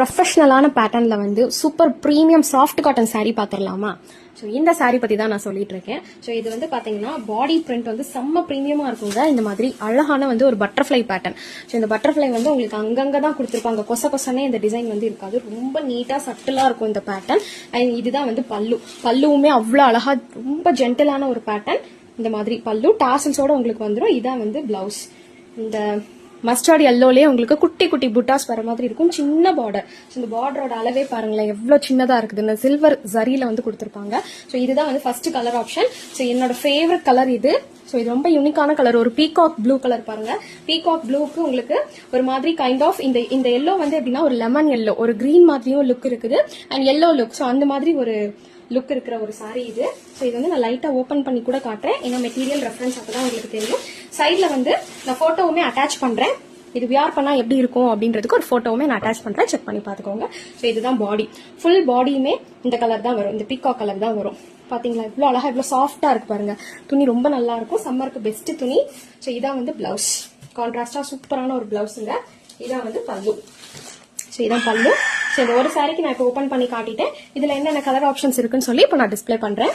ப்ரொஃபஷனலான பேட்டர்ன்ல வந்து super premium soft cotton saree பாத்திரலாமா? ஸோ இந்த saree பத்தி தான் நான் சொல்லிட்டு இருக்கேன். ஸோ இது வந்து பாத்தீங்கன்னா பாடி பிரிண்ட் வந்து செம்ம ப்ரீமியமா இருக்குங்க. இந்த மாதிரி அழகான வந்து ஒரு பட்டர்ஃப்ளை பேட்டர்ன். ஸோ இந்த பட்டர்ஃப்ளை வந்து உங்களுக்கு அங்கங்க தான் கொடுத்துருப்பாங்க. கொசனே இந்த டிசைன் வந்து இருக்காது. ரொம்ப நீட்டா சட்டிலா இருக்கும் இந்த பேட்டர்ன். அண்ட் இதுதான் வந்து பல்லுவுமே அவ்வளோ அழகா ரொம்ப ஜென்டலான ஒரு பேட்டர்ன். இந்த மாதிரி பல்லு டாசல்ஸோட உங்களுக்கு வந்துடும். இதான் வந்து பிளவுஸ். இந்த மஸ்டர்ட் எல்லோலயே உங்களுக்கு குட்டி குட்டி புட்டாஸ் வர மாதிரி இருக்கும். சின்ன பார்டர். இந்த பார்டரோட அளவே பாருங்களேன் எவ்வளவு சின்னதா இருக்குது. இந்த சில்வர் ஜரியில வந்து கொடுத்துருப்பாங்க. ஸோ இதுதான் வந்து ஃபர்ஸ்ட் கலர் ஆப்ஷன். ஸோ என்னோட ஃபேவரட் கலர் இது. ஸோ இது ரொம்ப யூனிக்கான கலர். ஒரு பீகாக் ப்ளூ கலர் பாருங்க. பீகாக் ப்ளூக்கு உங்களுக்கு ஒரு மாதிரி கைண்ட் ஆஃப் இந்த எல்லோ வந்து எப்படின்னா ஒரு லெமன் எல்லோ, ஒரு கிரீன் மாதிரியும் லுக் இருக்குது அண்ட் எல்லோ லுக். ஸோ அந்த மாதிரி ஒரு லுக் இருக்கிற ஒரு சாரீ இது. ஸோ இது வந்து நான் லைட்டா ஓப்பன் பண்ணி கூட காட்டுறேன். ஏன்னா மெட்டீரியல் ரெஃபரன்ஸ் அப்பதான் உங்களுக்கு தெரியும். சைட்ல வந்து நான் போட்டோவுமே அட்டாச் பண்றேன். இது வியர் பண்ணா எப்படி இருக்கும் அப்படின்றதுக்கு ஒரு போட்டோவுமே நான் அட்டாச் பண்றேன். செக் பண்ணி பாத்துக்கோங்க. ஸோ இதுதான் பாடி. ஃபுல் பாடியுமே இந்த கலர் தான் வரும். இந்த பீகாக் கலர் தான் வரும். பாத்தீங்களா இவ்வளவு அழகா இவ்வளவு சாஃப்டா இருக்கு பாருங்க. துணி ரொம்ப நல்லா இருக்கும். சம்மருக்கு பெஸ்ட் துணி. ஸோ இதான் வந்து பிளவுஸ். கான்ட்ராஸ்டா சூப்பரான ஒரு பிளவுஸுங்க. இதான் வந்து பல்லு. ஸோ இதான் பல்லு. ஸோ இந்த ஒரு சாரிக்கு நான் இப்போ ஓப்பன் பண்ணி காட்டிட்டேன். இதுல என்னென்ன கலர் ஆப்ஷன்ஸ் இருக்குன்னு சொல்லி இப்போ நான் டிஸ்பிளே பண்றேன்.